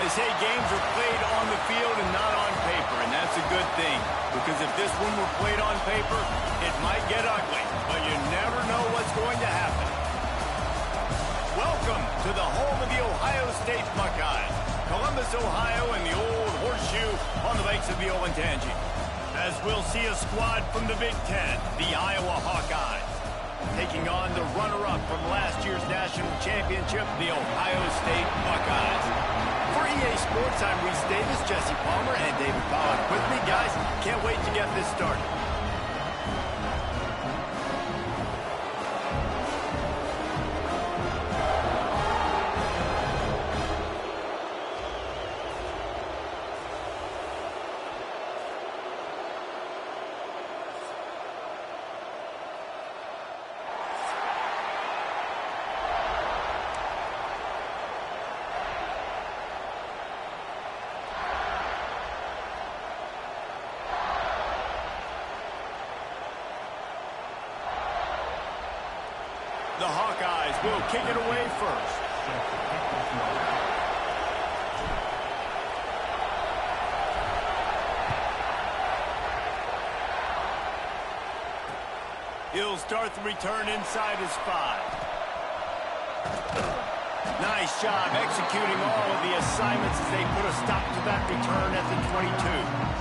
They say games are played on the field and not on paper, and that's a good thing. Because if this one were played on paper, it might get ugly, but you never know what's going to happen. Welcome to the home of the Ohio State Buckeyes, Columbus, Ohio, and the old horseshoe on the banks of the Olentangy. As we'll see a squad from the Big Ten, the Iowa Hawkeyes, taking on the runner-up from last year's national championship, the Ohio State Buckeyes. For EA Sports, I'm Reese Davis, Jesse Palmer, and David Pollack with me. Guys, can't wait to get this started. The Hawkeyes will kick it away first. He'll start the return inside his 5. Nice job executing all of the assignments as they put a stop to that return at the 22.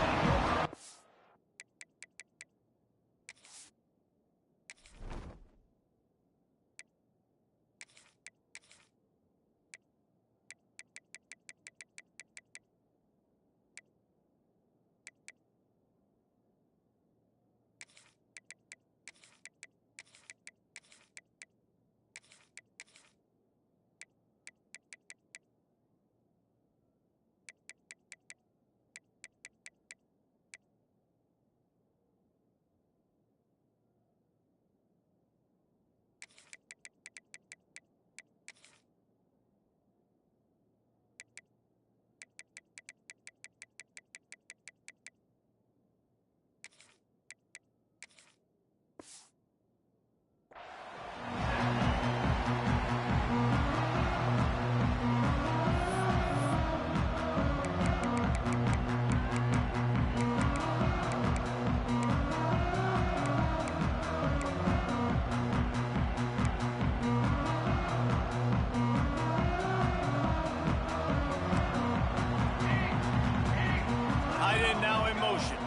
Now in motion.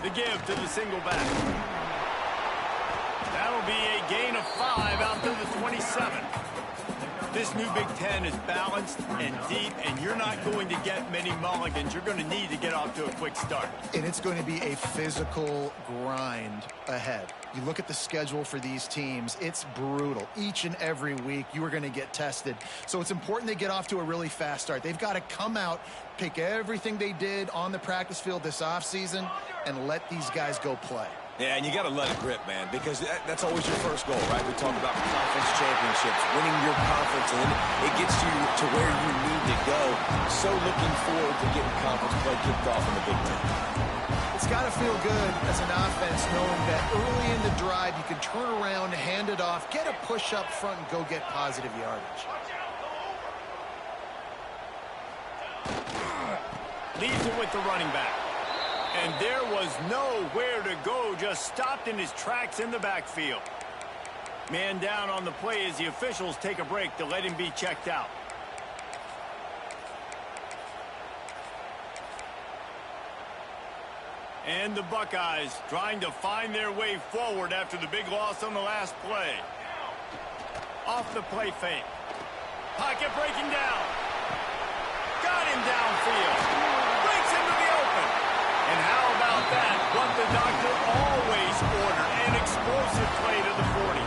The give to the single back. That'll be a gain of 5 out to the 27. This new Big Ten is balanced and deep, and you're not going to get many mulligans. You're going to need to get off to a quick start. And it's going to be a physical grind ahead. You look at the schedule for these teams, it's brutal. Each and every week, you are going to get tested. So it's important they get off to a really fast start. They've got to come out, pick everything they did on the practice field this offseason, and let these guys go play. Yeah, and you got to let it rip, man, because that's always your first goal, right? We talk about conference championships, winning your conference, and it gets you to where you need to go. So looking forward to getting conference play kicked off in the Big Ten. It's got to feel good as an offense knowing that early in the drive you can turn around, hand it off, get a push up front, and go get positive yardage. Leaves it with the running back. And there was nowhere to go, just stopped in his tracks in the backfield. Man down on the play as the officials take a break to let him be checked out. And the Buckeyes trying to find their way forward after the big loss on the last play. Off the play fake. Pocket breaking down. Got him downfield. Breaks into the open. And how about that? What the doctor always ordered, an explosive play to the 40.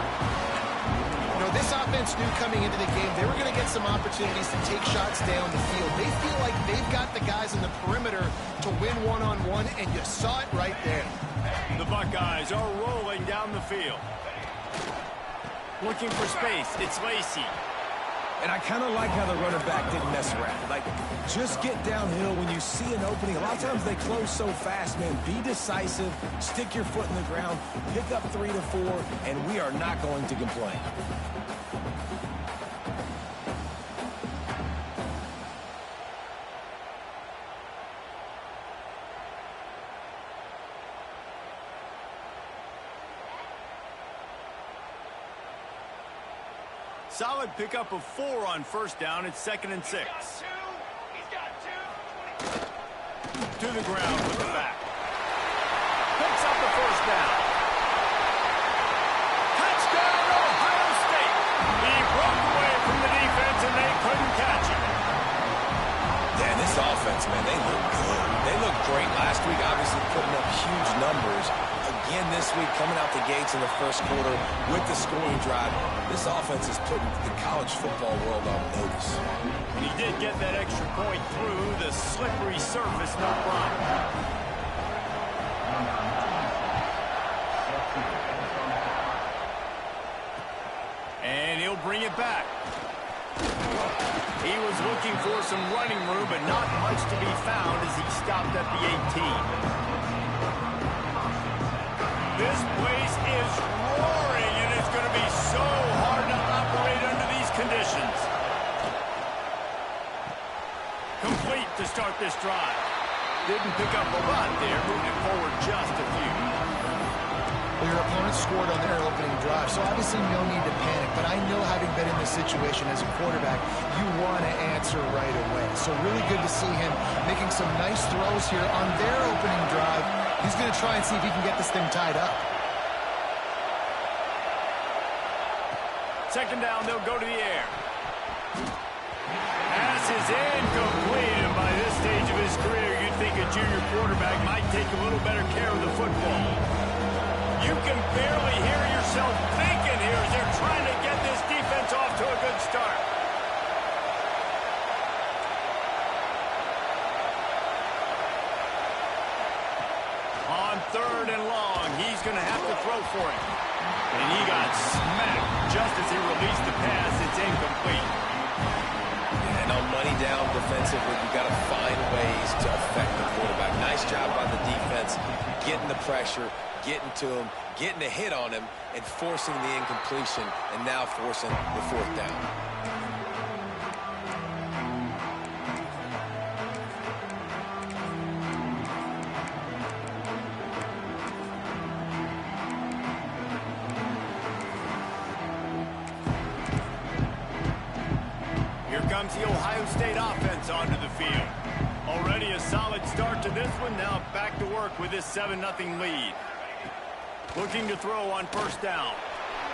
You know, this offense knew coming into the game they were going to get some opportunities to take shots down the field. They feel like they've got the guys in the perimeter to win one-on-one, and you saw it right there. The Buckeyes are rolling down the field. Looking for space. It's Lacey. And I kind of like how the running back didn't mess around. Like, just get downhill when you see an opening. A lot of times they close so fast, man. Be decisive, stick your foot in the ground, pick up 3 to 4, and we are not going to complain. solid pickup of 4 on first down. It's 2nd and 6. To the ground with the back. Picks up the first down. Touchdown, Ohio State. He broke away from the defense, and they couldn't catch him. Man, this offense, man, they look good. They looked great last week, obviously putting up huge numbers. Again this week, coming out the gates in the first quarter with the scoring drive. This offense is putting the college football world on notice. And he did get that extra point through the slippery surface, no problem. And he'll bring it back. He was looking for some running room, but not much to be found as he stopped at the 18. This place is roaring, and it's going to be so hard to operate under these conditions. Complete to start this drive. Didn't pick up a lot there, moved it forward just a few. Well, your opponent scored on their opening drive, so obviously no need to panic. But I know, having been in this situation as a quarterback, you want to answer right away. So really good to see him making some nice throws here on their opening drive. He's going to try and see if he can get this thing tied up. 2nd down, they'll go to the air. Pass is incomplete, and by this stage of his career, you'd think a junior quarterback might take a little better care of the football. You can barely hear yourself thinking here as they're trying to get this defense off to a good start. On 3rd and long, he's going to have to throw for it. And he got smacked just as he released the pass. It's incomplete. And on money down defensively, you've got to find ways to affect the quarterback. Nice job by the defense, getting the pressure, getting to him, getting a hit on him, and forcing the incompletion, and now forcing the 4th down. Comes the Ohio State offense onto the field. Already a solid start to this one. Now back to work with this 7-0 lead. Looking to throw on first down.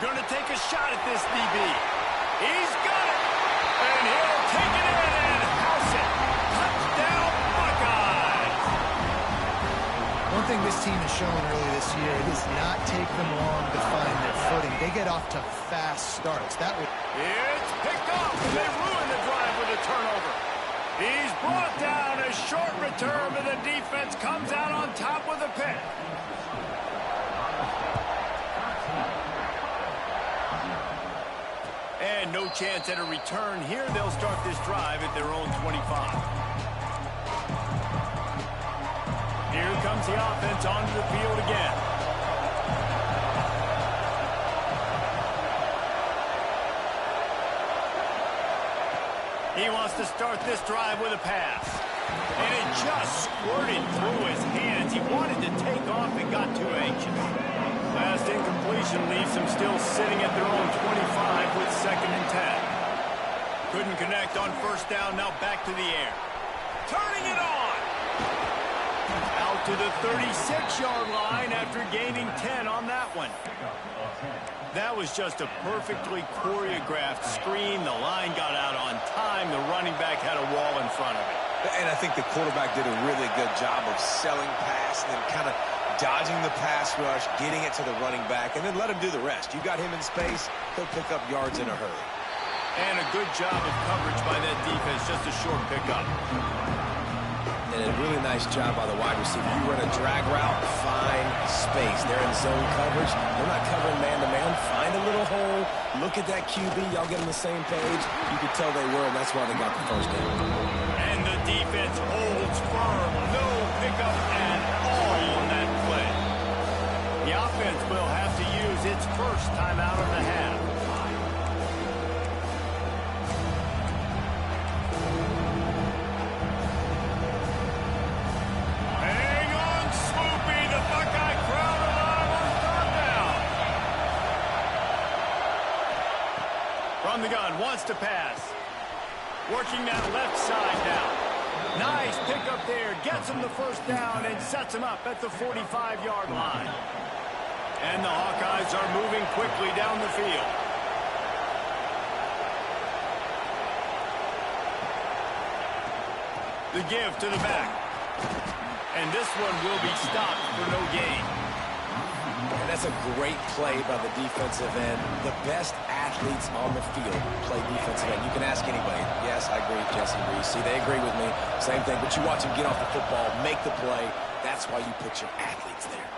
Going to take a shot at this DB. He's got it. And he'll take it in and house it. Touchdown, Buckeyes. One thing this team has shown early this year, it does not take them long to find their footing. They get off to fast starts. It's picked off, and they ruin the drive with a turnover. He's brought down. A short return, but the defense comes out on top with a pick. And no chance at a return here. They'll start this drive at their own 25. Here comes the offense onto the field again. He wants to start this drive with a pass. And it just squirted through his hands. He wanted to take off and got too anxious. Last incompletion leaves him still sitting at their own 25 with 2nd and 10. Couldn't connect on first down. Now back to the air. Turning it on. Out to the 36-yard line after gaining 10 on that one. That was just a perfectly choreographed screen. The line got out on time. The running back had a wall in front of it. And I think the quarterback did a really good job of selling pass and then kind of dodging the pass rush, getting it to the running back, and then let him do the rest. You got him in space, he'll pick up yards in a hurry. And a good job of coverage by that defense, just a short pickup. And a really nice job by the wide receiver. You run a drag route, find space. They're in zone coverage. They're not covering man-to-man. Find a little hole. Look at that QB. Y'all get on the same page. You could tell they were, and that's why they got the first down. And the defense holds firm. No pickup at all on that play. The offense will have to use its first timeout of the half. On the gun, wants to pass. Working that left side now. Nice pickup there. Gets him the first down and sets him up at the 45-yard line. And the Hawkeyes are moving quickly down the field. The give to the back. And this one will be stopped for no gain. And that's a great play by the defensive end. The best athletes on the field play defensive end. You can ask anybody. Yes, I agree, Jesse Reese. See, they agree with me. Same thing. But you watch him get off the football, make the play. That's why you put your athletes there.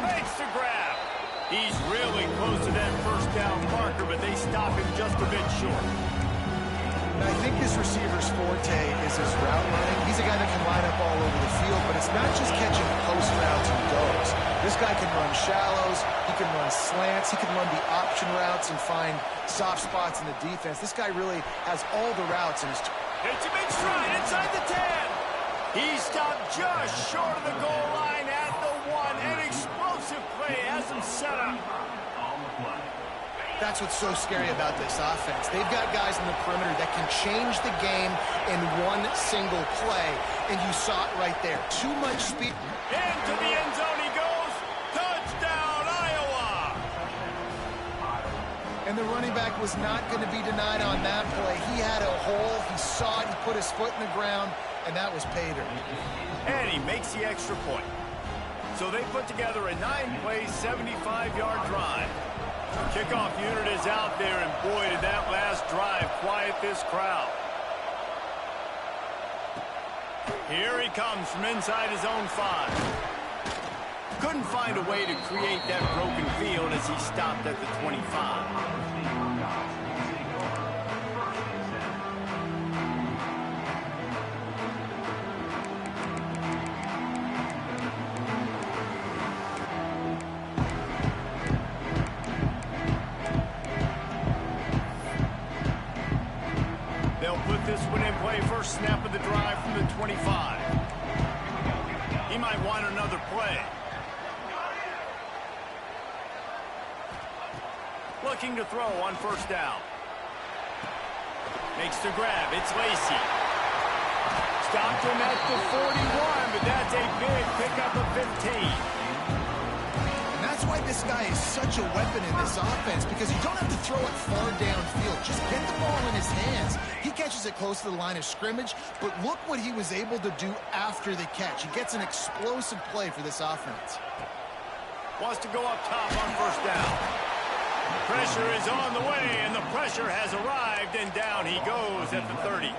Makes the grab. He's really close to that first down marker, but they stop him just a bit short. I think this receiver's forte is his route running. He's a guy that can line up all over the field, but it's not just catching post routes and goes. This guy can run shallows, he can run slants, he can run the option routes and find soft spots in the defense. This guy really has all the routes in his... It's a big stride inside the 10. He stopped just short of the goal line at the 1. An explosive play has him set up. That's what's so scary about this offense. They've got guys in the perimeter that can change the game in one single play, and you saw it right there. Too much speed. Into the end zone he goes. Touchdown, Iowa! And the running back was not going to be denied on that play. He had a hole. He saw it. He put his foot in the ground, and that was pay dirt. And he makes the extra point. So they put together a 9-play, 75-yard drive. Kickoff unit is out there, and boy, did that last drive quiet this crowd. Here he comes from inside his own 5. Couldn't find a way to create that broken field as he stopped at the 25. This one in play, first snap of the drive from the 25. He might want another play. Looking to throw on first down. Makes the grab. It's Lacey. Stopped him at the 41, but that's a big pickup of 15. That's why this guy is such a weapon in this offense, because you don't have to throw it far downfield. Just get the ball in his hands. He catches it close to the line of scrimmage, but look what he was able to do after the catch. He gets an explosive play for this offense. Wants to go up top on first down. Pressure is on the way, and the pressure has arrived, and down he goes at the 30.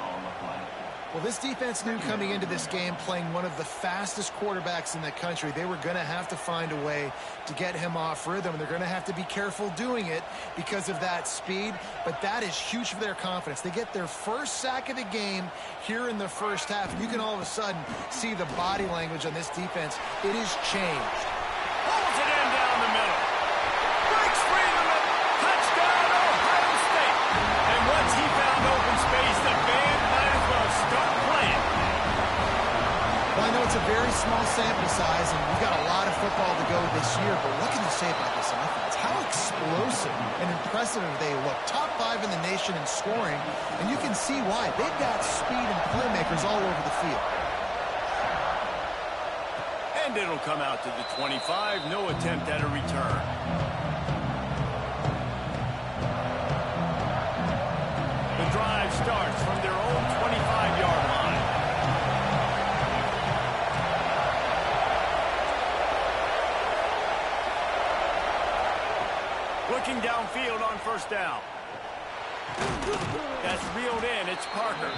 Well, this defense knew coming into this game, playing one of the fastest quarterbacks in the country, they were going to have to find a way to get him off rhythm. They're going to have to be careful doing it because of that speed, but that is huge for their confidence. They get their first sack of the game here in the first half, and you can all of a sudden see the body language on this defense. It is changed. Pulls it in down the middle. Breaks free in the middle. Touchdown, Ohio State. And once he found open space, the band might as well start playing. Well, I know it's a very small sample size, and we've got a lot of football to go this year, but what can you say about this offense? How explosive and impressive they look. Top 5 in the nation in scoring, and you can see why. They've got speed and playmakers all over the field. And it'll come out to the 25. No attempt at a return. The drive starts from their own 25-yard line. Looking downfield on first down. That's reeled in. It's Parker.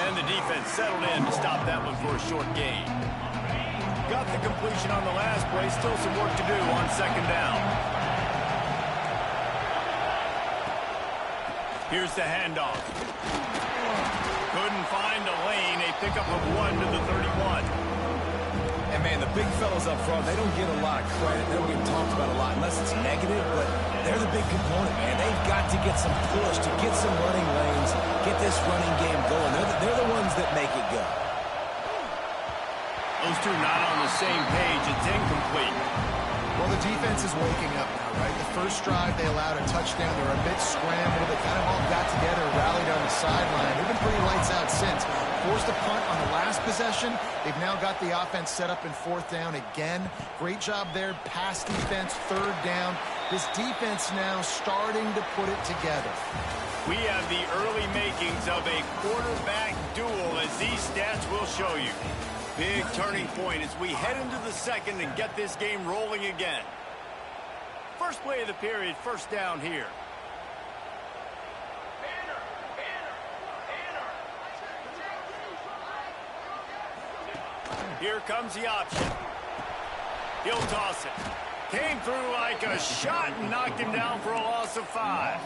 And the defense settled in to stop that one for a short gain. Got the completion on the last play. Still some work to do on second down. Here's the handoff. Couldn't find a lane. A pickup of 1 to the 31. And, man, the big fellas up front, they don't get a lot of credit. They don't get talked about a lot unless it's negative, but they're the big component, man. They've got to get some push, to get some running lanes, get this running game going. They're the ones that make it go. Those two not on the same page. It's incomplete. Well, the defense is waking up now, right? The first drive, they allowed a touchdown. They were a bit scrambled. They kind of all got together, rallied on the sideline. They've been pretty lights out since. Forced a punt on the last possession. They've now got the offense set up in fourth down again. Great job there. Pass defense, third down. This defense now starting to put it together. We have the early makings of a quarterback duel, as these stats will show you. Big turning point as we head into the second and get this game rolling again. First play of the period, first down here. Here comes the option. He'll toss it. Came through like a shot and knocked him down for a loss of 5.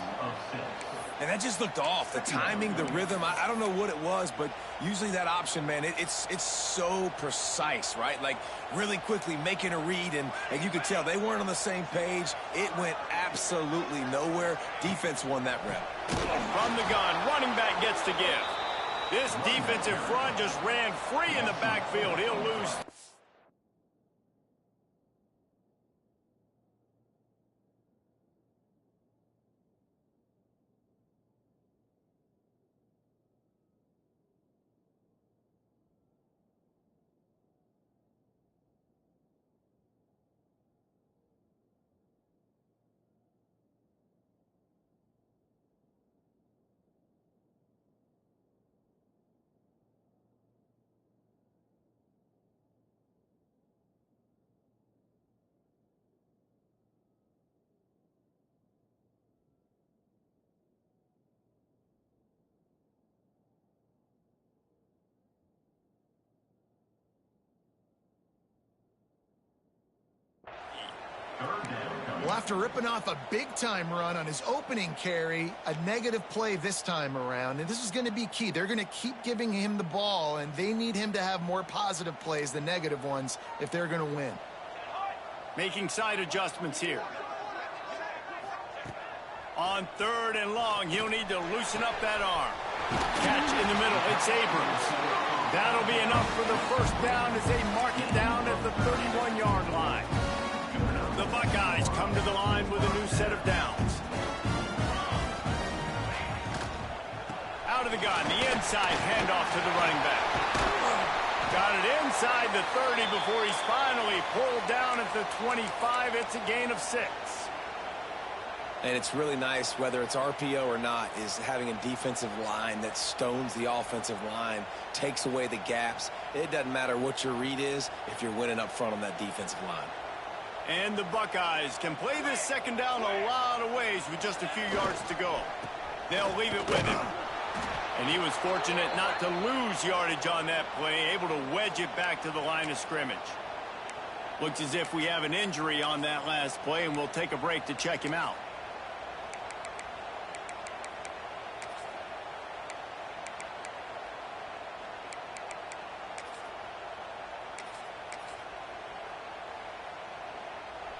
And that just looked off. The timing, the rhythm, I don't know what it was, but usually that option, man, it's so precise, right? Like, really quickly making a read, and you could tell they weren't on the same page. It went absolutely nowhere. Defense won that rep. From the gun, running back gets to give. This defensive front just ran free in the backfield. He'll lose. Well, after ripping off a big-time run on his opening carry, a negative play this time around, and this is going to be key. They're going to keep giving him the ball, and they need him to have more positive plays than negative ones if they're going to win. Making side adjustments here. On third and long, he'll need to loosen up that arm. Catch in the middle. It's Abrams. That'll be enough for the first down as they mark it down at the 31-yard line. The Buckeyes come to the line with a new set of downs. Out of the gun, the inside handoff to the running back. Got it inside the 30 before he's finally pulled down at the 25. It's a gain of 6. And it's really nice, whether it's RPO or not, is having a defensive line that stones the offensive line, takes away the gaps. It doesn't matter what your read is if you're winning up front on that defensive line. And the Buckeyes can play this second down a lot of ways with just a few yards to go. They'll leave it with him. And he was fortunate not to lose yardage on that play, able to wedge it back to the line of scrimmage. Looks as if we have an injury on that last play, and we'll take a break to check him out.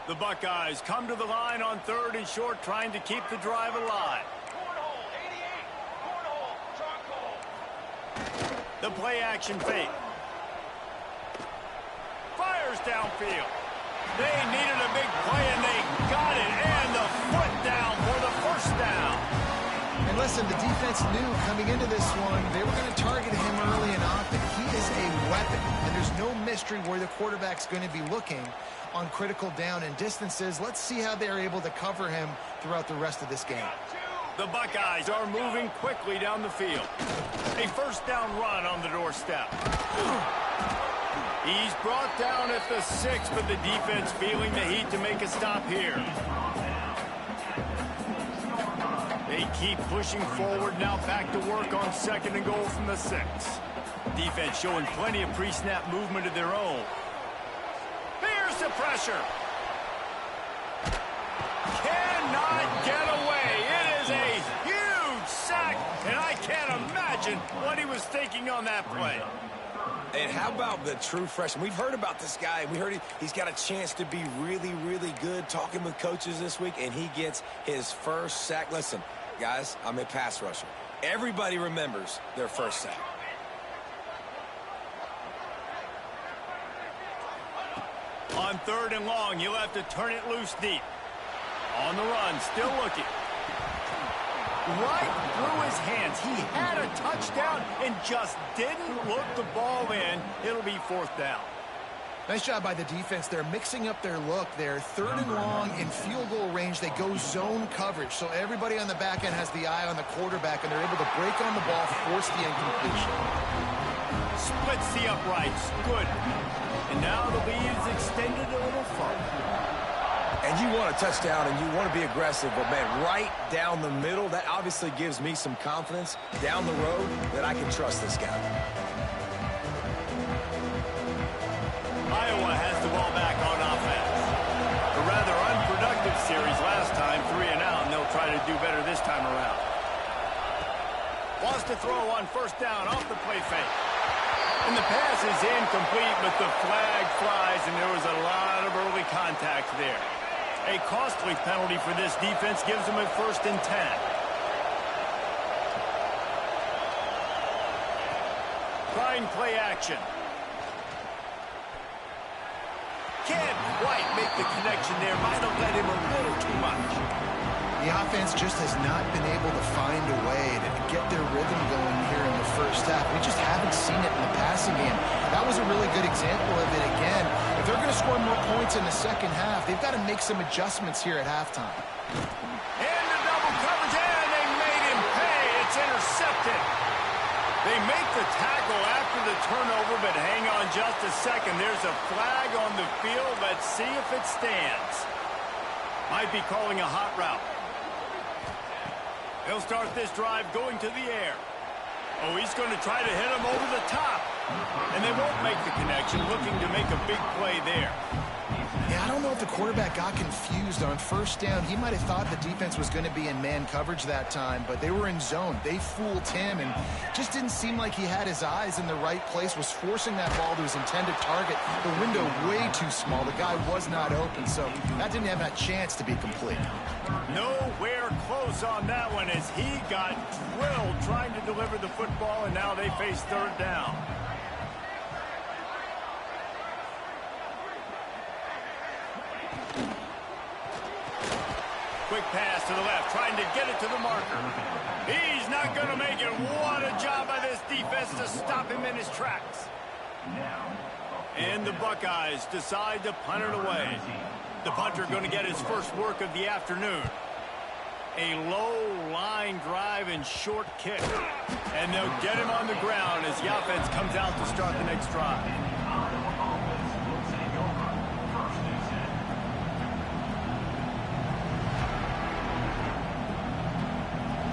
The Buckeyes come to the line on third and short, trying to keep the drive alive. The play action fake. Fires downfield. They needed a big play, and they got it. And the foot down for the first down. And listen, the defense knew coming into this one, they were going to target him early and often. He is a weapon, and there's no mystery where the quarterback's going to be looking on critical down and distances. Let's see how they're able to cover him throughout the rest of this game. The Buckeyes are moving quickly down the field. A first down run on the doorstep. He's brought down at the 6, but the defense feeling the heat to make a stop here. They keep pushing forward, now back to work on second and goal from the 6. Defense showing plenty of pre-snap movement of their own. Here's the pressure. Cannot get away. It is a huge sack, and I can't imagine what he was thinking on that play. And how about the true freshman? We've heard about this guy. We heard he's got a chance to be really, really good. Talking with coaches this week, and he gets his first sack. Listen, guys, I'm a pass rusher. Everybody remembers their first sack. On 3rd and long, he'll have to turn it loose deep. On the run, still looking. Right through his hands. He had a touchdown and just didn't look the ball in. It'll be 4th down. Nice job by the defense. They're mixing up their look there. 3rd and long in field goal range. They go zone coverage. So everybody on the back end has the eye on the quarterback, and they're able to break on the ball, force the incompletion. Splits the uprights. Good. And now the lead is extended a little further. And you want a touchdown, and you want to be aggressive, but, man, right down the middle, that obviously gives me some confidence down the road that I can trust this guy. Iowa has the ball back on offense. A rather unproductive series last time, 3 and out, and they'll try to do better this time around. Wants to throw on 1st down off the play fake. And the pass is incomplete, but the flag flies, and there was a lot of early contact there. A costly penalty for this defense gives them a 1st and 10. Trying play action. Can't quite make the connection there. Might have led him a little too much. The offense just has not been able to find a way to get their rhythm going here in the 1st half. We just haven't seen it in the passing game. That was a really good example of it again. If they're going to score more points in the 2nd half, they've got to make some adjustments here at halftime. And the double coverage, and they made him pay. It's intercepted. They make the tackle after the turnover, but hang on just a second. There's a flag on the field. Let's see if it stands. Might be calling a hot route. He'll start this drive going to the air. Oh, he's going to try to hit him over the top. And they won't make the connection, looking to make a big play there. Yeah, I don't know if the quarterback got confused on 1st down. He might have thought the defense was going to be in man coverage that time, but they were in zone. They fooled him, and just didn't seem like he had his eyes in the right place, was forcing that ball to his intended target. The window way too small. The guy was not open, so that didn't have a chance to be complete. Nowhere close on that one as he got drilled trying to deliver the football, and now they face 3rd down. Quick pass to the left, trying to get it to the marker. He's not going to make it. What a job by this defense to stop him in his tracks. And the Buckeyes decide to punt it away. The punter going to get his first work of the afternoon. A low line drive and short kick. And they'll get him on the ground as the offense comes out to start the next drive.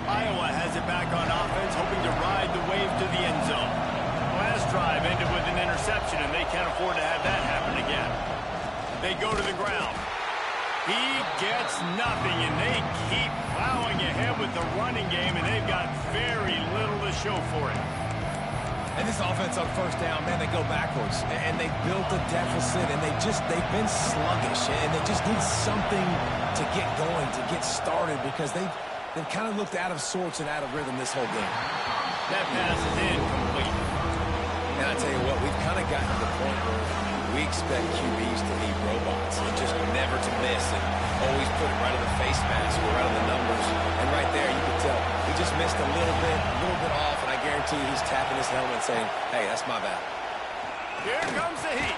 Iowa has it back on offense, hoping to ride the wave to the end zone. Last drive ended with an interception, and they can't afford to have that happen again. They go to the ground. He gets nothing, and they keep plowing ahead with the running game, and they've got very little to show for it. And this offense on 1st down, man, they go backwards. And they built a deficit, and they've been sluggish. And they just need something to get going, to get started, because they've kind of looked out of sorts and out of rhythm this whole game. That pass is incomplete. And I tell you what, we've kind of gotten to the point where we expect QBs to be robots and just never to miss and always put it right on the face mask or right on the numbers. And right there, you can tell he just missed a little bit off, and I guarantee you he's tapping his helmet saying, hey, that's my bad. Here comes the heat.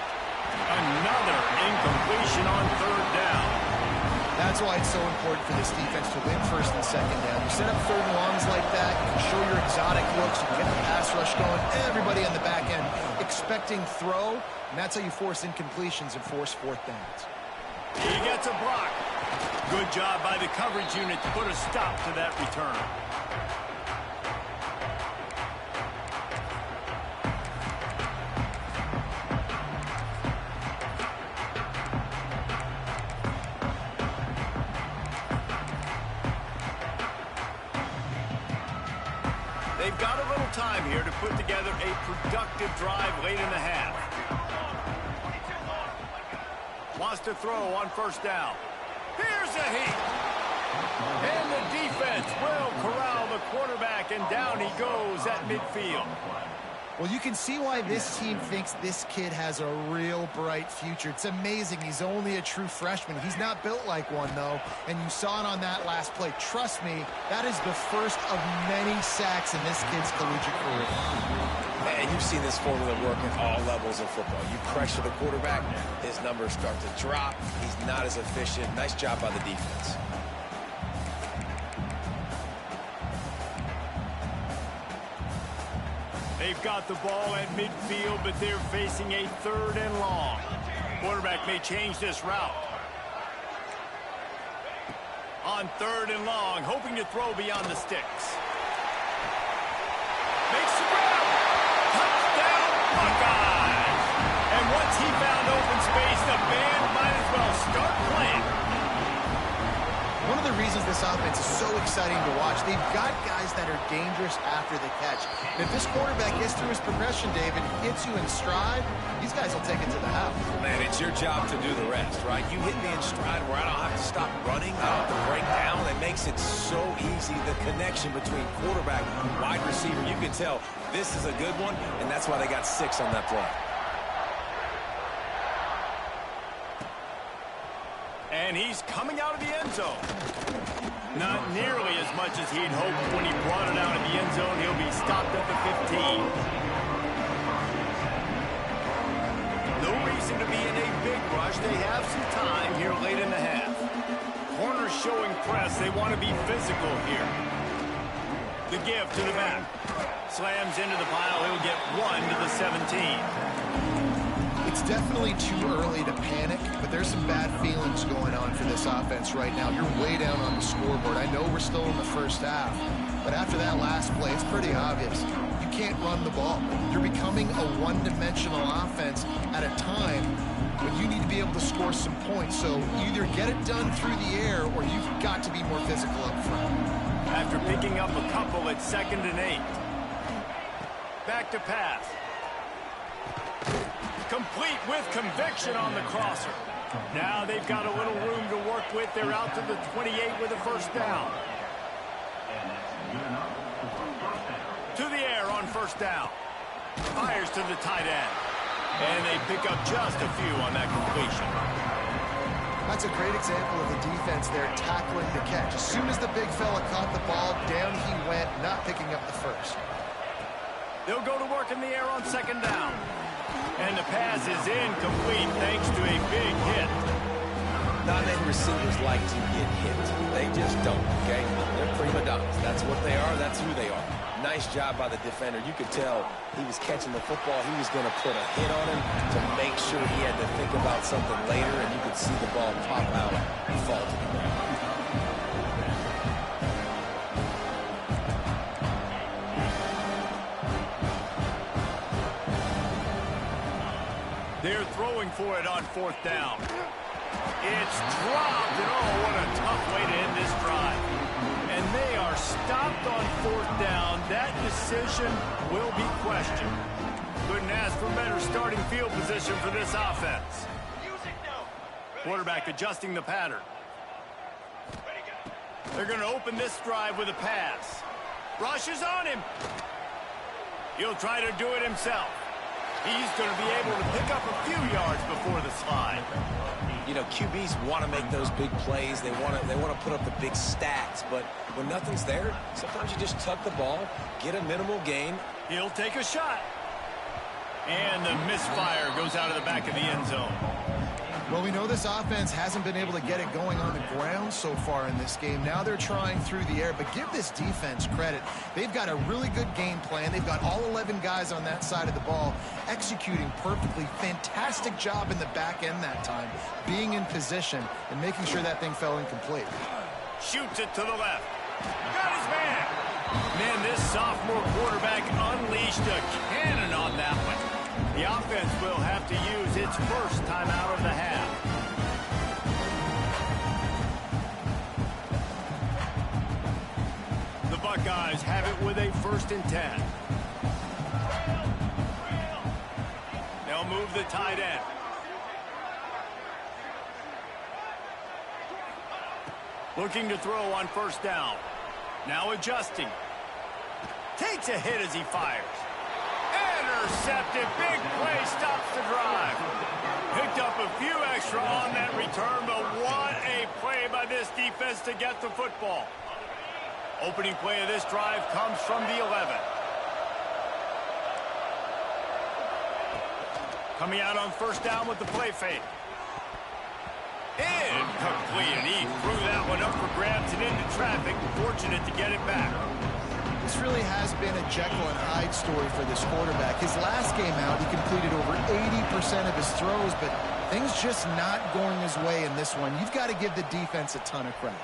Another incompletion on 3rd down. That's why it's so important for this defense to win 1st and 2nd down. You set up 3rd and longs like that, you can show your exotic looks, you can get the pass rush going, everybody on the back end expecting throw, and that's how you force incompletions and force 4th downs. He gets a block. Good job by the coverage unit to put a stop to that return. They've got a little time here to put together a productive drive late in the half. Wants to throw on 1st down. Here's a heat. And the defense will corral the quarterback, and down he goes at midfield. Well, you can see why this team thinks this kid has a real bright future. It's amazing. He's only a true freshman. He's not built like one, though, and you saw it on that last play. Trust me, that is the first of many sacks in this kid's collegiate career. Man, you've seen this formula work at all levels of football. You pressure the quarterback, his numbers start to drop. He's not as efficient. Nice job by the defense. They've got the ball at midfield, but they're facing a 3rd and long. Quarterback may change this route. On 3rd and long, hoping to throw beyond the sticks. Makes the grab. Touchdown, Buckeyes. And once he found open space, the band might as well start playing. One of the reasons this offense is so exciting to watch, they've got guys that are dangerous after the catch. And if this quarterback gets through his progression, David, hits you in stride, these guys will take it to the house. Man, it's your job to do the rest, right? You hit me in stride where I don't have to stop running, I don't have to break down. It makes it so easy, the connection between quarterback and wide receiver. You can tell this is a good one, and that's why they got 6 on that play. And he's coming out of the end zone. Not nearly as much as he'd hoped when he brought it out of the end zone. He'll be stopped at the 15. No reason to be in a big rush. They have some time here late in the half. Corners showing press. They want to be physical here. The give to the back. Slams into the pile. He'll get 1 to the 17. It's definitely too early to panic, but there's some bad feelings going on for this offense right now. You're way down on the scoreboard. I know we're still in the first half, but after that last play, it's pretty obvious. You can't run the ball. You're becoming a one-dimensional offense at a time when you need to be able to score some points. So either get it done through the air or you've got to be more physical up front. After picking up a couple at 2nd and 8. Back to pass. Complete with conviction on the crosser. Now they've got a little room to work with. They're out to the 28 with a 1st down. To the air on 1st down. Fires to the tight end. And they pick up just a few on that completion. That's a great example of the defense there tackling the catch. As soon as the big fella caught the ball, down he went, not picking up the 1st. They'll go to work in the air on 2nd down. And the pass is incomplete thanks to a big hit. Not many receivers like to get hit. They just don't, okay? They're prima donnas. That's what they are. That's who they are. Nice job by the defender. You could tell he was catching the football. He was going to put a hit on him to make sure he had to think about something later, and you could see the ball pop out and fall to the ground. They're throwing for it on 4th down. It's dropped, and oh, what a tough way to end this drive. And they are stopped on 4th down. That decision will be questioned. Couldn't ask for better starting field position for this offense. Quarterback adjusting the pattern. They're going to open this drive with a pass. Rushes on him. He'll try to do it himself. He's going to be able to pick up a few yards before the slide. You know, QBs want to make those big plays. They want to put up the big stats. But when nothing's there, sometimes you just tuck the ball, get a minimal gain. He'll take a shot. And the misfire goes out of the back of the end zone. Well, we know this offense hasn't been able to get it going on the ground so far in this game. Now they're trying through the air, but give this defense credit. They've got a really good game plan. They've got all 11 guys on that side of the ball executing perfectly. Fantastic job in the back end that time, being in position and making sure that thing fell incomplete. Shoots it to the left. Got his man. Man, this sophomore quarterback unleashed a cannon on that one. The offense will have to use its first time out of the half. The Buckeyes have it with a 1st and 10. They'll move the tight end. Looking to throw on 1st down. Now adjusting. Takes a hit as he fires. intercepted. Big play stops the drive. Picked up a few extra on that return, but what a play by this defense to get the football. Opening play of this drive comes from the 11. Coming out on first down with the play fake. Incomplete, and he threw that one up for grabs and into traffic. Fortunate to get it back. This really has been a Jekyll and Hyde story for this quarterback. His last game out, he completed over 80% of his throws, but things just not going his way in this one. You've got to give the defense a ton of credit.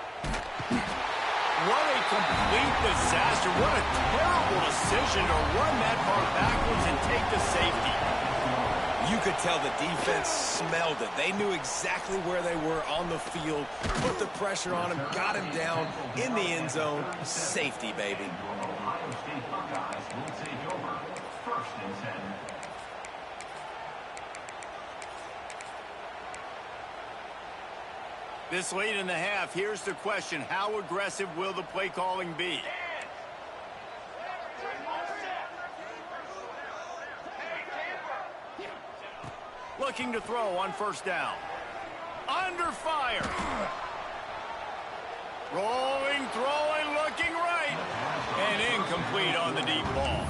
What a complete disaster. What a terrible decision to run that far backwards and take the safety. You could tell the defense smelled it. They knew exactly where they were on the field, put the pressure on him, got him down in the end zone. Safety, baby. This late in the half, here's the question. How aggressive will the play calling be? Looking to throw on first down. Under fire. Rolling, throwing, looking right. And incomplete on the deep ball.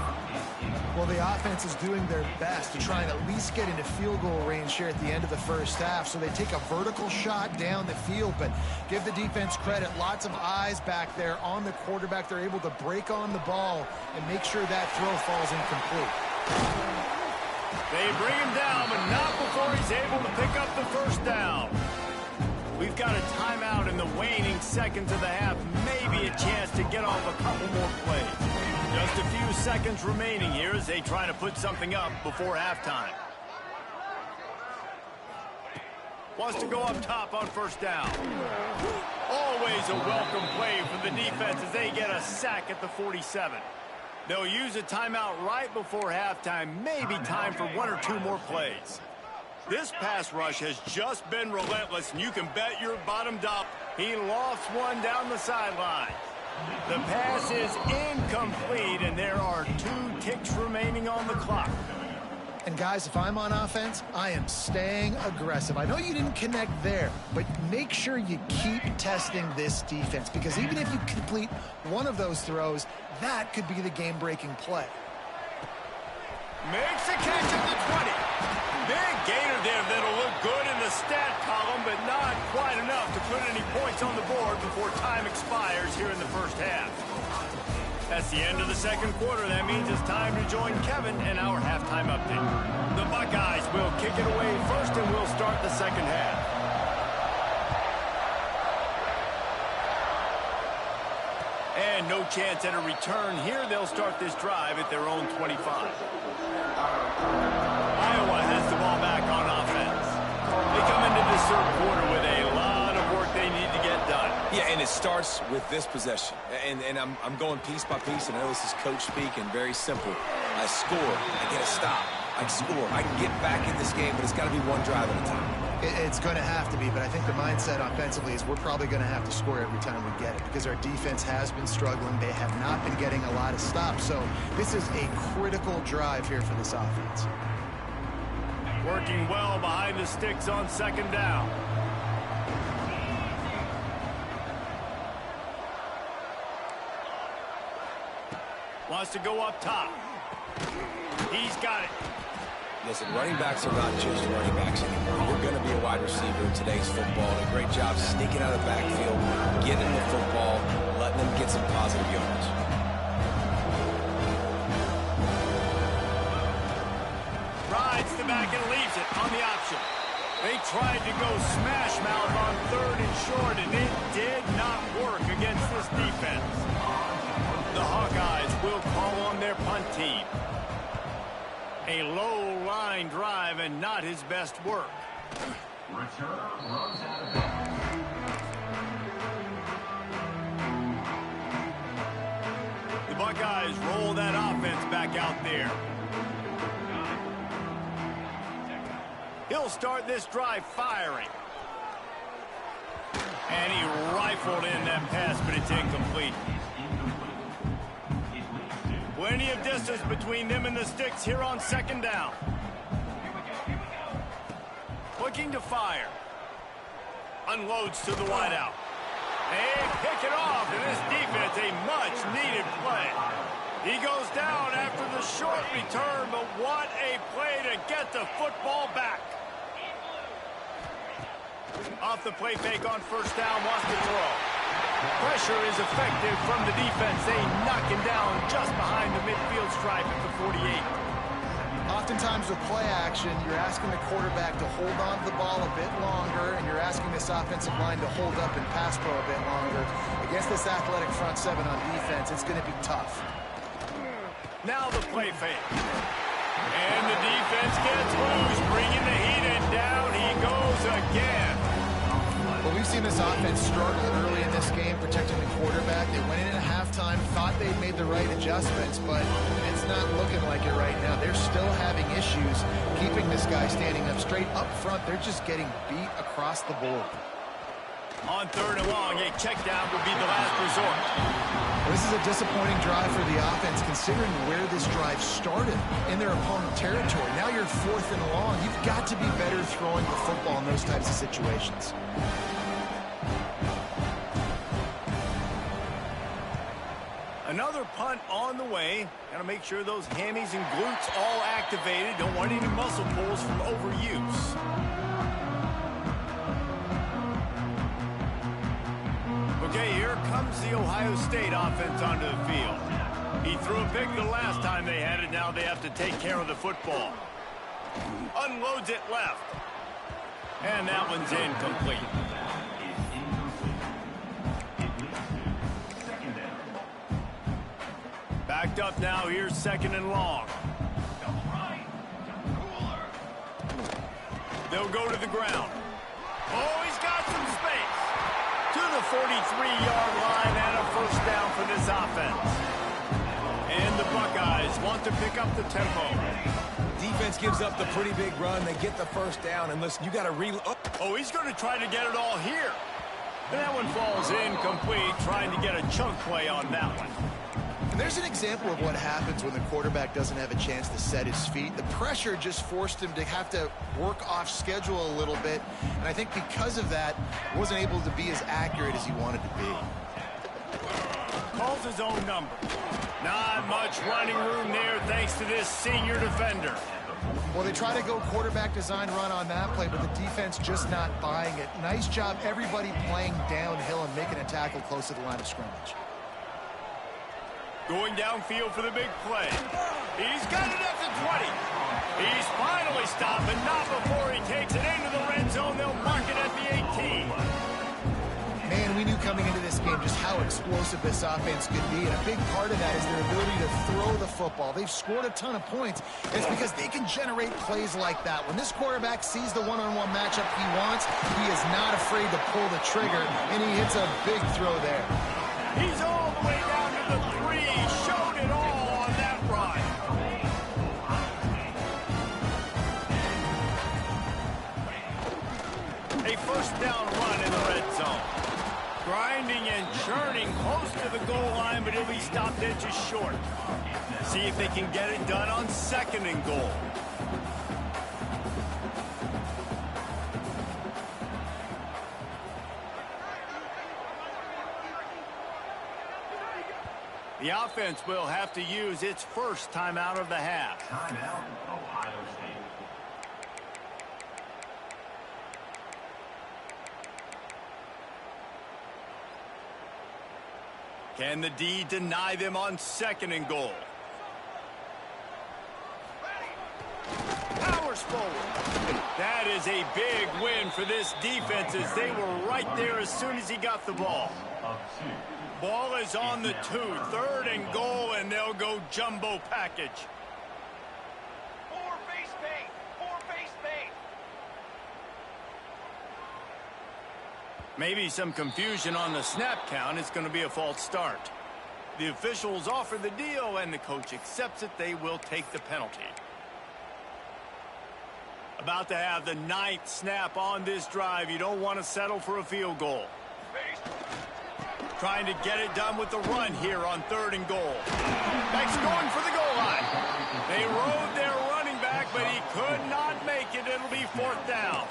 Well, the offense is doing their best to try and at least get into field goal range here at the end of the first half. So they take a vertical shot down the field, but give the defense credit. Lots of eyes back there on the quarterback. They're able to break on the ball and make sure that throw falls incomplete. They bring him down, but not before he's able to pick up the first down. We've got a timeout in the waning seconds of the half. Maybe a chance to get off a couple more plays. Just a few seconds remaining here as they try to put something up before halftime. Wants to go up top on first down. Always a welcome play for the defense as they get a sack at the 47. They'll use a timeout right before halftime. Maybe time for one or two more plays. This pass rush has just been relentless, and you can bet you're bottomed up. He lofts one down the sideline. The pass is incomplete, and there are 2 ticks remaining on the clock. And guys, if I'm on offense, I am staying aggressive. I know you didn't connect there, but make sure you keep testing this defense, because even if you complete one of those throws, that could be the game-breaking play. Makes a catch at the 20. Big gainer there that'll look good in the stat column, but not quite enough to put any points on the board before time expires here in the first half. That's the end of the second quarter. That means it's time to join Kevin and our halftime update. The Buckeyes will kick it away first, and we'll start the second half. And no chance at a return here. They'll start this drive at their own 25. Iowa has the ball back on offense. They come into this third quarter with a lot of work they need to get done. Yeah, and it starts with this possession. And I'm going piece by piece, and I know this is coach speak and very simple. I score, I get a stop, I score. I can get back in this game, but it's got to be one drive at a time. It's going to have to be, but I think the mindset offensively is we're probably going to have to score every time we get it, because our defense has been struggling. They have not been getting a lot of stops, so this is a critical drive here for this offense. Working well behind the sticks on second down. Wants to go up top. He's got it. Listen, running backs are not just running backs anymore. You're going to be a wide receiver in today's football. And a great job sneaking out of the backfield, getting the football, letting them get some positive yards. Rides the back and leaves it on the option. They tried to go smash mouth on third and short, and it did not work against this defense. The Hawkeyes will call on their punt team. A low line drive and not his best work. The Buckeyes roll that offense back out there. He'll start this drive firing. And he rifled in that pass, but it's incomplete. Plenty of distance between them and the sticks here on second down. Looking to fire. Unloads to the wideout. They pick it off, and this defense, a much-needed play. He goes down after the short return, but what a play to get the football back. Off the play fake on first down, wants to throw. Pressure is effective from the defense. They knock him down just behind the midfield stripe at the 48. Oftentimes with play action, you're asking the quarterback to hold on to the ball a bit longer, and you're asking this offensive line to hold up and pass pro a bit longer. Against this athletic front seven on defense, it's going to be tough. Now the play fake. And the defense gets loose, bringing the heat, and down he goes again. Well, we've seen this offense struggle early in this game protecting the quarterback. They went in at halftime, thought they'd made the right adjustments, but it's not looking like it right now. They're still having issues keeping this guy standing up straight. Up front, they're just getting beat across the board. On third and long, a check down will be the last resort. This is a disappointing drive for the offense considering where this drive started in their opponent territory. Now you're fourth and long. You've got to be better throwing the football in those types of situations. Another punt on the way. Got to make sure those hammies and glutes all activated. Don't want any muscle pulls from overuse. Okay, here comes the Ohio State offense onto the field. He threw a pick the last time they had it. Now they have to take care of the football. Unloads it left. And that one's incomplete. Backed up now. Here's second and long. They'll go to the ground. Oh, he's got some space. To the 43-yard line and a first down for this offense. And the Buckeyes want to pick up the tempo. Defense gives up the pretty big run. They get the first down. And listen, you got to Oh, he's going to try to get it all here. And that one falls incomplete, trying to get a chunk play on that one. And there's an example of what happens when the quarterback doesn't have a chance to set his feet. The pressure just forced him to have to work off schedule a little bit. And I think because of that, wasn't able to be as accurate as he wanted to be. Calls his own number. Not much running room there thanks to this senior defender. Well, they try to go quarterback design run on that play, but the defense just not buying it. Nice job, everybody playing downhill and making a tackle close to the line of scrimmage. Going downfield for the big play. He's got it at the 20. He's finally stopped, but not before he takes it into the red zone. They'll mark it at the 18. Man, we knew coming into this game just how explosive this offense could be, and a big part of that is their ability to throw the football. They've scored a ton of points. It's because they can generate plays like that. When this quarterback sees the one-on-one matchup he wants, he is not afraid to pull the trigger, and he hits a big throw there. He's all the way down to the 3. Showed it all on that run. A first down run in the red zone. Grinding and churning close to the goal line, but he'll be stopped inches short. See if they can get it done on second and goal. The offense will have to use its first timeout of the half. Timeout, Ohio State. Can the D deny them on second and goal? Powers forward. That is a big win for this defense as they were right there as soon as he got the ball. Ball is on the 2. Third and goal, and they'll go jumbo package. Four base bait. Maybe some confusion on the snap count. It's going to be a false start. The officials offer the deal, and the coach accepts it. They will take the penalty. About to have the 9th snap on this drive. You don't want to settle for a field goal. Trying to get it done with the run here on 3rd and goal. Back's going for the goal line. They rode their running back, but he could not make it. It'll be 4th down.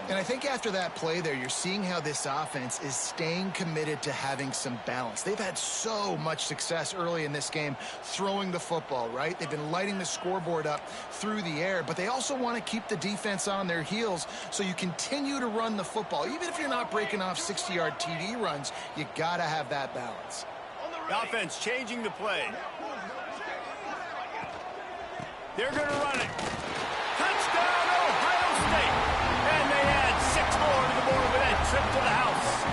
And I think after that play there, you're seeing how this offense is staying committed to having some balance. They've had so much success early in this game throwing the football, right? They've been lighting the scoreboard up through the air, but they also want to keep the defense on their heels, so you continue to run the football. Even if you're not breaking off 60-yard TD runs, you got to have that balance. The offense changing the play. They're going to run it. Touchdown, Ohio State. And they add 6 more to the board with that trip to the house.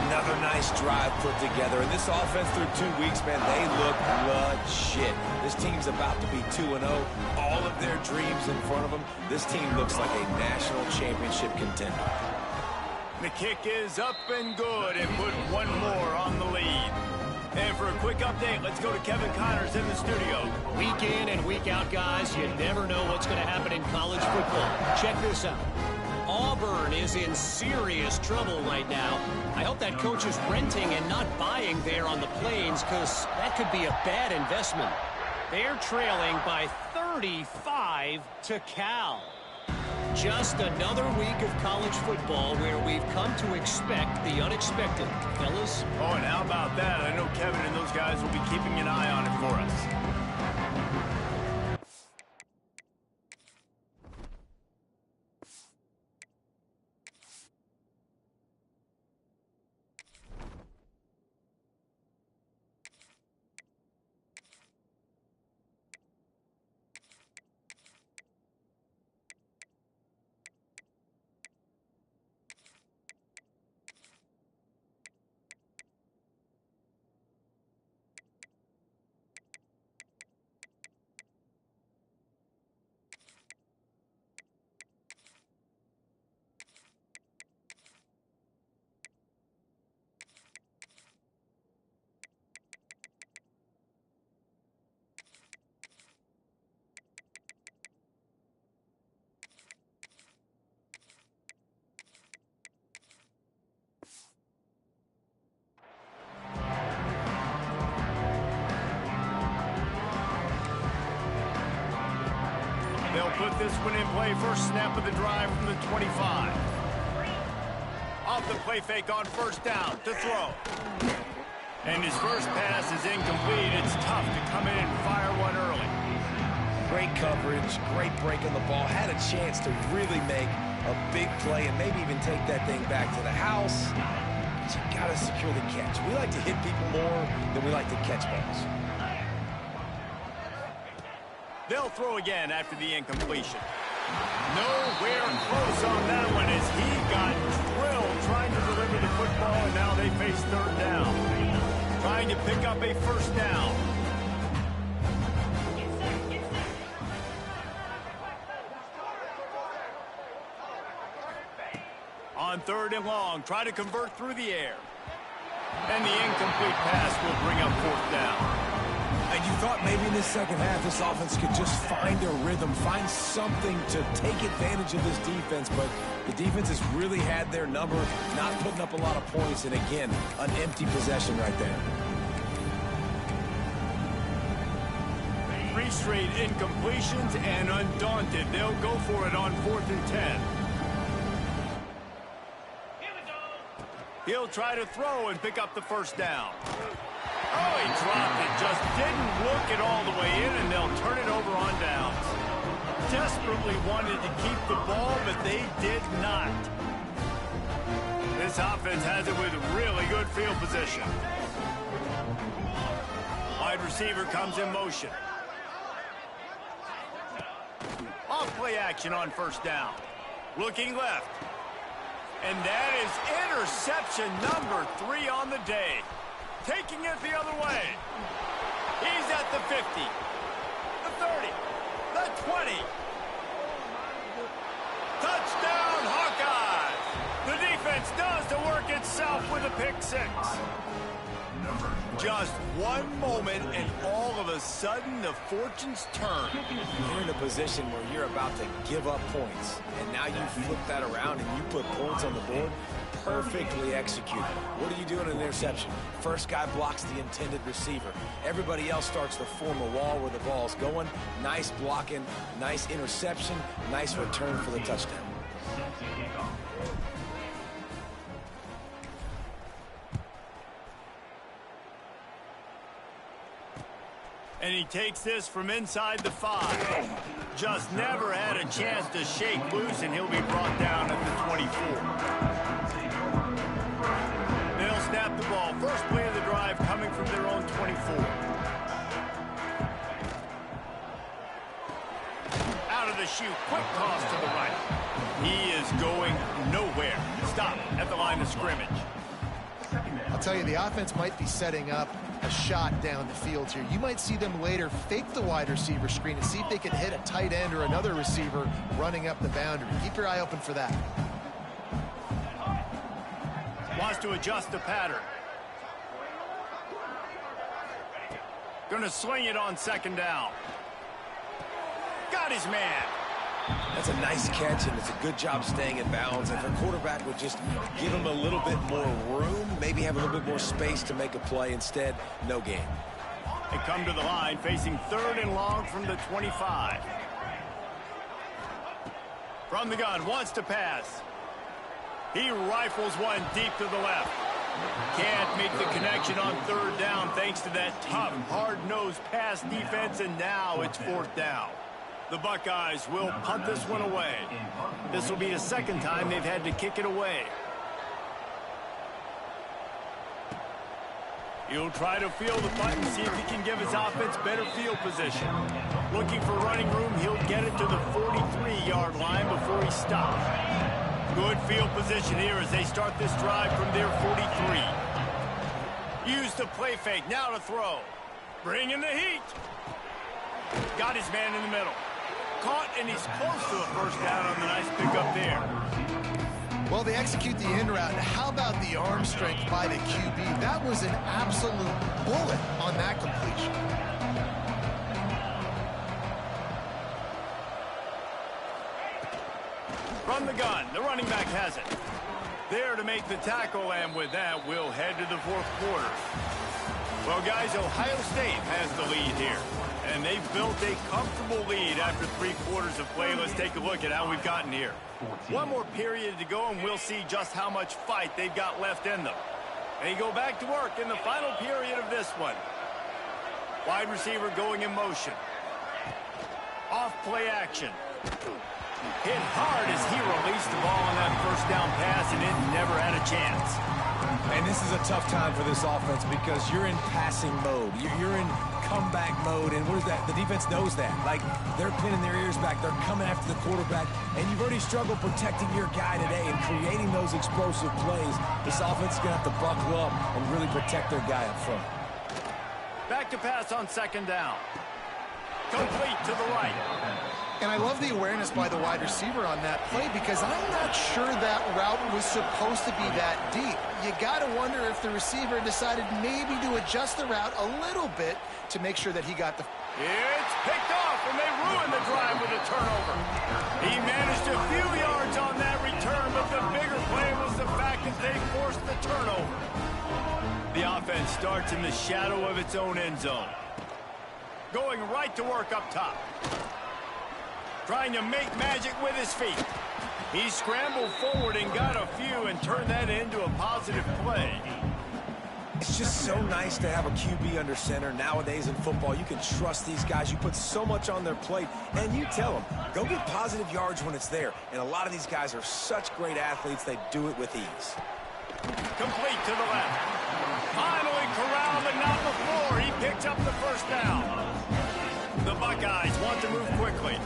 Another nice drive put together. And this offense through 2 weeks, man, they look legit. This team's about to be 2-0. All of their dreams in front of them. This team looks like a national championship contender. The kick is up and good and put 1 more on the lead. And for a quick update, let's go to Kevin Connors in the studio. Week in and week out, guys, you never know what's going to happen in college football. Check this out. Auburn is in serious trouble right now. I hope that coach is renting and not buying there on the plains, because that could be a bad investment. They're trailing by 35 to Cal. Just another week of college football where we've come to expect the unexpected. Fellas? Oh, and how about that? I know Kevin and those guys will be keeping an eye on it for us. They'll put this one in play. First snap of the drive from the 25. Off the play fake on 1st down to throw. And his first pass is incomplete. It's tough to come in and fire one early. Great coverage, great break on the ball. Had a chance to really make a big play and maybe even take that thing back to the house. But you got to secure the catch. We like to hit people more than we like to catch balls. They'll throw again after the incompletion. Nowhere close on that one as he got drilled trying to deliver the football, and now they face 3rd down. Trying to pick up a 1st down. On 3rd and long, try to convert through the air. And the incomplete pass will bring up 4th down. And you thought maybe in this second half this offense could just find a rhythm, find something to take advantage of this defense, but the defense has really had their number, not putting up a lot of points, and again, an empty possession right there. 3 straight incompletions, and undaunted, they'll go for it on 4th and 10. He'll try to throw and pick up the 1st down. Oh, he dropped it. Just didn't look it all the way in, and they'll turn it over on downs. Desperately wanted to keep the ball, but they did not. This offense has it with really good field position. Wide receiver comes in motion. Off play action on 1st down. Looking left. And that is interception number 3 on the day. Taking it the other way. He's at the 50, the 30, the 20. Touchdown, Hawkeyes. The defense does the work itself with a pick 6. Just one moment, and all of a sudden, the fortunes turn. You're in a position where you're about to give up points, and now you flip that around and you put points on the board. Perfectly executed. What are you doing in an interception? First guy blocks the intended receiver. Everybody else starts to form a wall where the ball's going. Nice blocking, nice interception, nice return for the touchdown. And he takes this from inside the 5. Just never had a chance to shake loose, and he'll be brought down at the 24. They'll snap the ball. First play of the drive coming from their own 24. Out of the chute. Quick toss to the right. He is going nowhere. Stop at the line of scrimmage. I'll tell you, the offense might be setting up a shot down the field here. You might see them later fake the wide receiver screen and see if they can hit a tight end or another receiver running up the boundary. Keep your eye open for that. Wants to adjust the pattern. Gonna sling it on second down. Got his man. That's a nice catch, and it's a good job staying in bounds. If a quarterback would just give him a little bit more room, maybe have a little bit more space to make a play, instead, no gain. They come to the line, facing 3rd and long from the 25. From the gun, wants to pass. He rifles one deep to the left. Can't make the connection on 3rd down thanks to that tough, hard-nosed pass defense, and now it's 4th down. The Buckeyes will punt this one away. This will be the 2nd time they've had to kick it away. He'll try to field the punt and see if he can give his offense better field position. Looking for running room, he'll get it to the 43-yard line before he stops. Good field position here as they start this drive from their 43. Use the play fake, now to throw. Bring in the heat. Got his man in the middle. Caught, and he's close to a 1st down on the nice pickup there. Well, they execute the in route. How about the arm strength by the QB? That was an absolute bullet on that completion. From the gun, the running back has it. There to make the tackle, and with that, we'll head to the 4th quarter. Well, guys, Ohio State has the lead here, and they've built a comfortable lead after 3 quarters of play. Let's take a look at how we've gotten here. One more period to go, and we'll see just how much fight they've got left in them. They go back to work in the final period of this one. Wide receiver going in motion. Off play action. Hit hard as he released the ball on that 1st down pass, and it never had a chance. And this is a tough time for this offense because you're in passing mode. You're in comeback mode, and what is that? The defense knows that. Like, they're pinning their ears back. They're coming after the quarterback, and you've already struggled protecting your guy today and creating those explosive plays. This offense is going to have to buckle up and really protect their guy up front. Back to pass on 2nd down. Complete to the right. And I love the awareness by the wide receiver on that play because I'm not sure that route was supposed to be that deep. You got to wonder if the receiver decided maybe to adjust the route a little bit to make sure that he got the... It's picked off, and they ruined the drive with a turnover. He managed a few yards on that return, but the bigger play was the fact that they forced the turnover. The offense starts in the shadow of its own end zone. Going right to work up top. Trying to make magic with his feet. He scrambled forward and got a few and turned that into a positive play. It's just so nice to have a QB under center. Nowadays in football, you can trust these guys. You put so much on their plate, and you tell them, go get positive yards when it's there. And a lot of these guys are such great athletes, they do it with ease. Complete to the left. Finally corralled, but not before. He picks up the 1st down. The Buckeyes want to move quickly.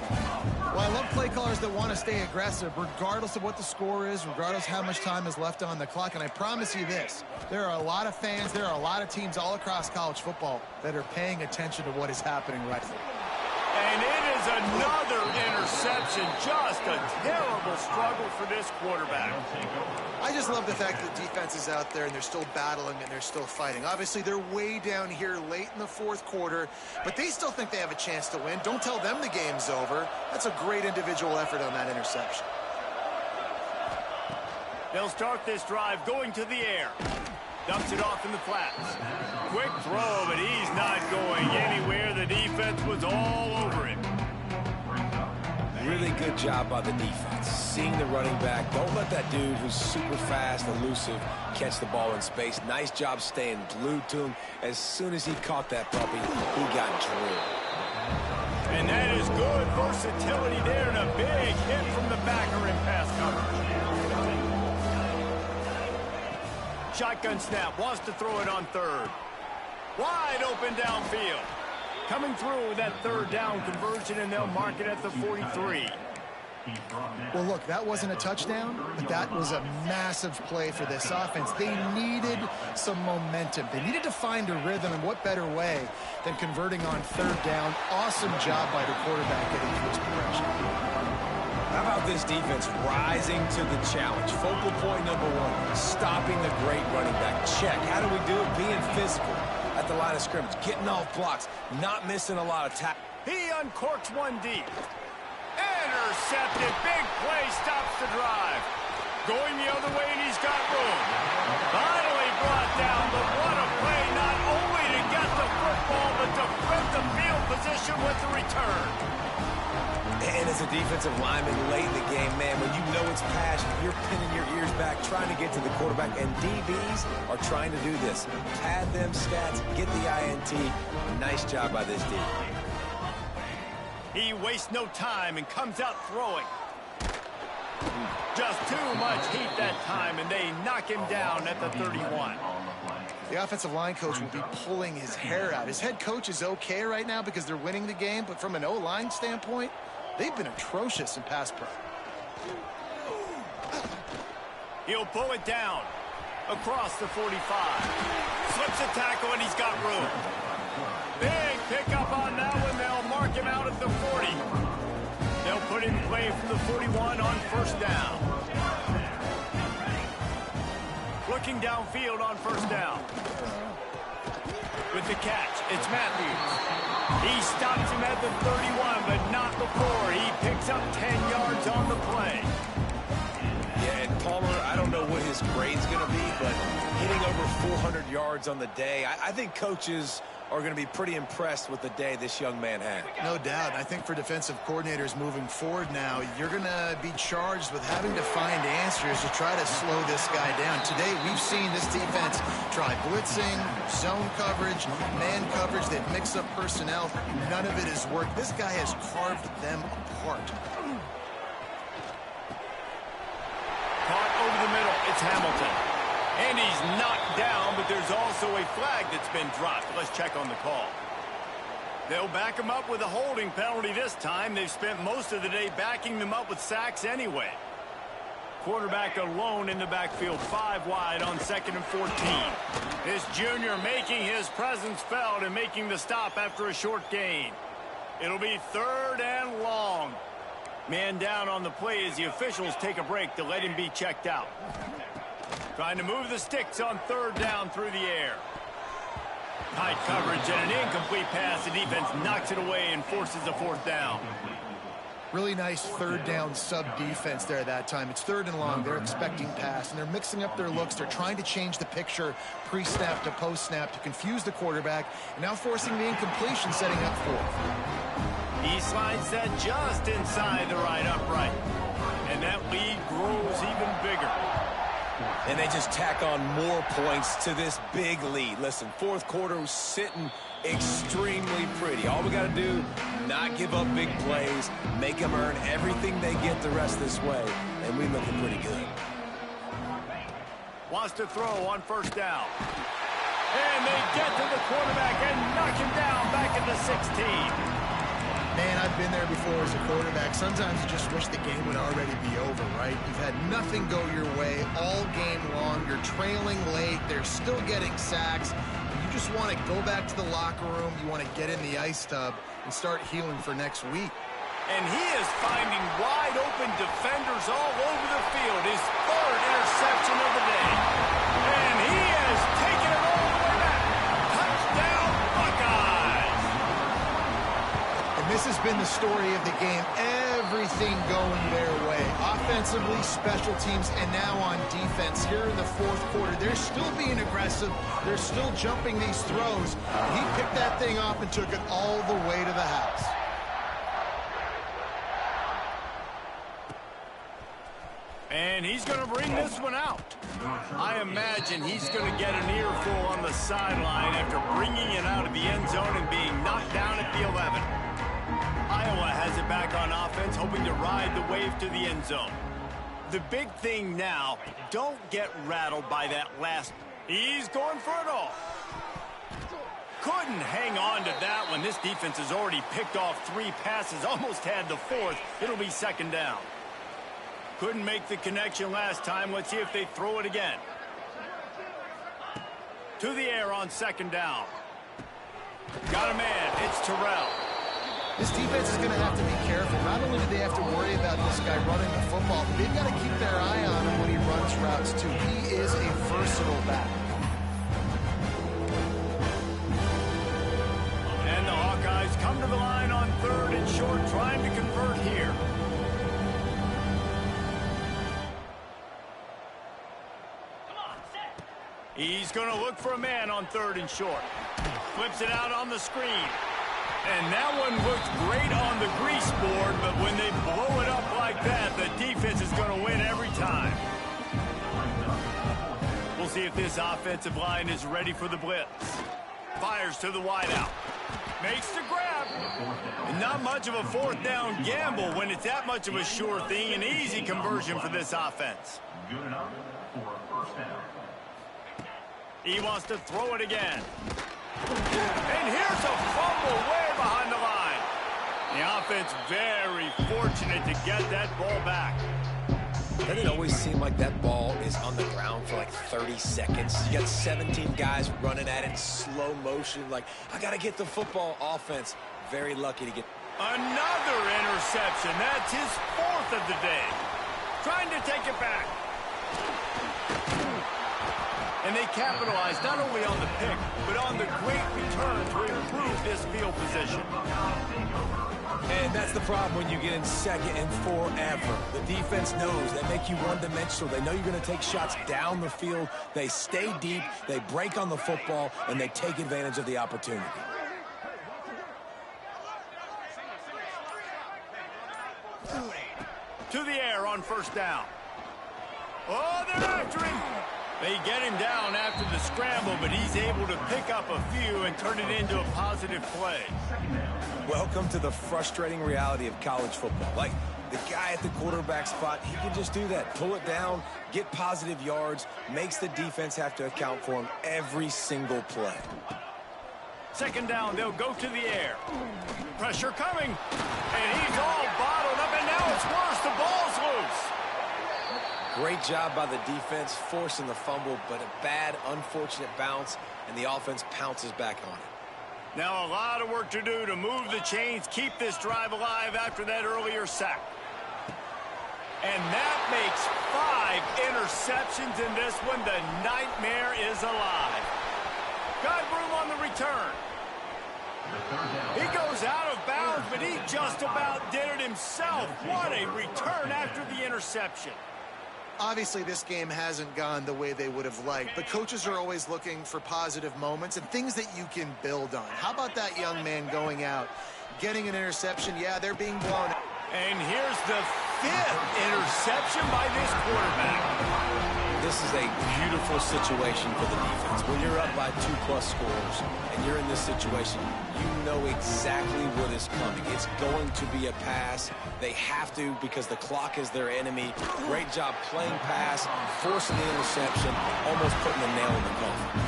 Well, I love play callers that want to stay aggressive regardless of what the score is, regardless how much time is left on the clock. And I promise you this, there are a lot of fans, there are a lot of teams all across college football that are paying attention to what is happening right now. And it is is another interception. Just a terrible struggle for this quarterback. I just love the fact that the defense is out there and they're still battling and they're still fighting. Obviously, they're way down here late in the fourth quarter, but they still think they have a chance to win. Don't tell them the game's over. That's a great individual effort on that interception. They'll start this drive going to the air. Dumps it off in the flats. Quick throw, but he's not going anywhere. The defense was all over him. Really good job by the defense. Seeing the running back. Don't let that dude who's super fast, elusive, catch the ball in space. Nice job staying glued to him. As soon as he caught that puppy, he got drilled. And that is good versatility there, and a big hit from the backer in pass coverage. Shotgun snap, wants to throw it on third. Wide open downfield. Coming through with that third down conversion, and they'll mark it at the 43. Well, look, that wasn't a touchdown, but that was a massive play for this offense. They needed some momentum. They needed to find a rhythm, and what better way than converting on third down. Awesome job by the quarterback getting through his progression. How about this defense rising to the challenge? Focal point number one, stopping the great running back. Check. How do we do it? Being physical at the line of scrimmage, getting off blocks, not missing a lot of tackles. He uncorks one deep. Intercepted. Big play stops the drive. Going the other way, and he's got room. Finally brought down, but what a play, not only to get the football, but to flip the field position with the return. And as a defensive lineman late in the game, man, when you know it's passion, you're pinning your ears back, trying to get to the quarterback, and DBs are trying to do this. Pad them stats, get the INT. Nice job by this D. He wastes no time and comes out throwing. Just too much heat that time, and they knock him down at the 31. The offensive line coach will be pulling his hair out. His head coach is okay right now because they're winning the game, but from an O-line standpoint, they've been atrocious in pass pro. He'll pull it down across the 45. Slips a tackle, and he's got room. Big pickup on that one. They'll mark him out at the 40. They'll put in play from the 41 on first down. Looking downfield on first down. With the catch, it's Matthews. He stops him at the 31, but not before. He picks up 10 yards on the play. Yeah, and Palmer, I don't know what his grade's going to be, but hitting over 400 yards on the day, I think coaches are going to be pretty impressed with the day this young man had. No doubt. I think for defensive coordinators moving forward now, you're going to be charged with having to find answers to try to slow this guy down. Today, we've seen this defense try blitzing, zone coverage, man coverage. They've mixed up personnel. None of it has worked. This guy has carved them apart. Caught over the middle. It's Hamilton. And he's knocked down, but there's also a flag that's been dropped. Let's check on the call. They'll back him up with a holding penalty this time. They've spent most of the day backing them up with sacks anyway. Quarterback alone in the backfield, 5 wide on 2nd and 14. This junior making his presence felt and making the stop after a short gain. It'll be 3rd and long. Man down on the play as the officials take a break to let him be checked out. Trying to move the sticks on 3rd down through the air. Tight coverage and an incomplete pass. The defense knocks it away and forces a 4th down. Really nice 3rd down sub-defense there that time. It's 3rd and long. They're expecting pass, and they're mixing up their looks. They're trying to change the picture pre-snap to post-snap to confuse the quarterback, and now forcing the incompletion, setting up 4th. He slides that just inside the right upright. And that lead grows even bigger. And they just tack on more points to this big lead. Listen, 4th quarter was sitting extremely pretty. All we got to do, not give up big plays, make them earn everything they get the rest of this way, and we looking pretty good. Wants to throw on 1st down. And they get to the quarterback and knock him down back at the 16. Man, I've been there before as a quarterback. Sometimes you just wish the game would already be over, right? You've had nothing go your way all game long. You're trailing late. They're still getting sacks. You just want to go back to the locker room. You want to get in the ice tub and start healing for next week. And he is finding wide-open defenders all over the field. His third interception of the day. And he has taken it all the way back. Touchdown, Buckeyes! And this has been the story of the game. Everything going their way. Offensively, special teams, and now on defense here in the fourth quarter. They're still being aggressive. They're still jumping these throws. And he picked that thing up and took it all the way to the house. And he's going to bring this one out. I imagine he's going to get an earful on the sideline after bringing it out of the end zone and being knocked down at the 11. Iowa has it back on offense, hoping to ride the wave to the end zone. The big thing now, don't get rattled by that last. He's going for it all. Couldn't hang on to that one. This defense has already picked off 3 passes, almost had the 4th. It'll be second down. Couldn't make the connection last time. Let's see if they throw it again. To the air on second down. Got a man. It's Terrell. This defense is going to have to be careful. Not only do they have to worry about this guy running the football, but they've got to keep their eye on him when he runs routes, too. He is a versatile back. And the Hawkeyes come to the line on 3rd and short, trying to convert here. He's going to look for a man on 3rd and short. Flips it out on the screen. And that one looks great on the grease board, but when they blow it up like that, the defense is going to win every time. We'll see if this offensive line is ready for the blitz. Fires to the wideout. Makes the grab. And not much of a 4th down gamble when it's that much of a sure thing. An easy conversion for this offense. Good enough for a first down. He wants to throw it again. And here's a fumble way behind the line. The offense very fortunate to get that ball back. Doesn't it always seem like that ball is on the ground for like 30 seconds? You got 17 guys running at it in slow motion. Like, I got to get the football. Offense, very lucky to get. Another interception. That's his 4th of the day. Trying to take it back. And they capitalized not only on the pick, but on the great return to improve this field position. And that's the problem when you get in 2nd and forever. The defense knows they make you one-dimensional. They know you're going to take shots down the field. They stay deep, they break on the football, and they take advantage of the opportunity. To the air on 1st down. Oh, they're after him. They get him down after the scramble, but he's able to pick up a few and turn it into a positive play. Welcome to the frustrating reality of college football. Like, the guy at the quarterback spot, he can just do that. Pull it down, get positive yards, makes the defense have to account for him every single play. Second down, they'll go to the air. Pressure coming, and he's all bottled up, and now it's worse. The ball's loose. Great job by the defense, forcing the fumble, but a bad, unfortunate bounce, and the offense pounces back on it. Now a lot of work to do to move the chains, keep this drive alive after that earlier sack. And that makes 5 interceptions in this one. The nightmare is alive. Got room on the return. He goes out of bounds, but he just about did it himself. What a return after the interception. Obviously, this game hasn't gone the way they would have liked, but coaches are always looking for positive moments and things that you can build on. How about that young man going out, getting an interception? Yeah, they're being blown. And here's the 5th interception by this quarterback. This is a beautiful situation for the defense. When you're up by 2+ scores and you're in this situation, you know exactly what is coming. It's going to be a pass. They have to because the clock is their enemy. Great job playing pass, forcing the interception, almost putting the nail in the coffin.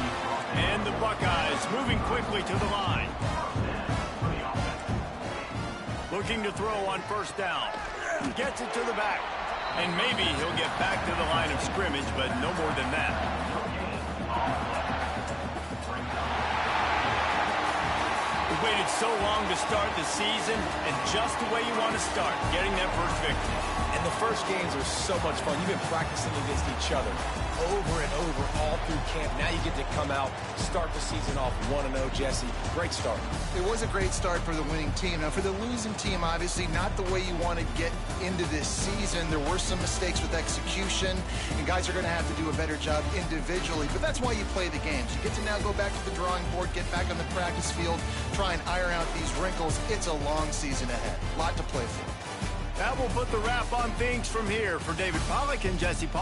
And the Buckeyes moving quickly to the line. Looking to throw on 1st down. Gets it to the back. And maybe he'll get back to the line of scrimmage, but no more than that. waited so long to start the season, and just the way you want to start, getting that first victory. And the first games are so much fun. You've been practicing against each other over and over all through camp. Now you get to come out, start the season off 1-0, Jesse. Great start. It was a great start for the winning team. Now, for the losing team, obviously not the way you want to get into this season. There were some mistakes with execution, and guys are going to have to do a better job individually. But that's why you play the games. You get to now go back to the drawing board, get back on the practice field, try and iron out these wrinkles. It's a long season ahead. A lot to play for. That will put the wrap on things from here. For David Pollack and Jesse Paul.